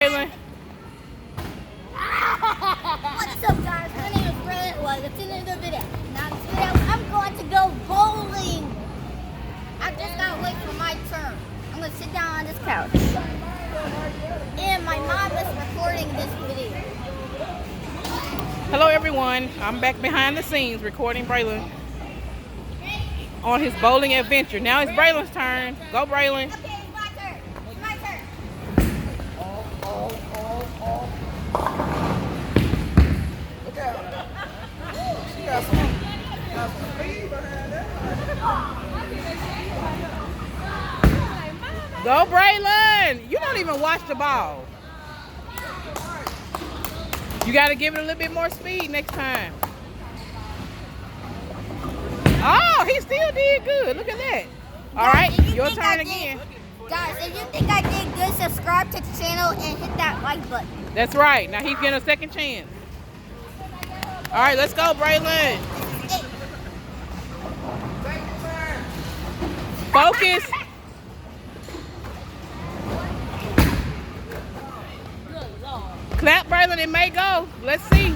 Braylon. What's up, guys? My name is Bray. Well, it's in the video. Now, in this video, I'm going to go bowling. I just gotta wait for my turn. I'm gonna sit down on this couch. And my mom is recording this video. Hello, everyone. I'm back behind the scenes recording Braylon on his bowling adventure. Now it's Braylon's turn. Go, Braylon. Okay, it's my turn. It's my turn. Look at her. She got some speed behind that. Go, Braylon. You don't even watch the ball. You got to give it a little bit more speed next time. Oh, he still did good. Look at that. All right, your turn again. Guys, if you think I did good, subscribe to the channel and hit that like button. That's right. Now he's getting a second chance. All right, let's go, Braylon. Focus. Clap, Braylon. It may go. Let's see.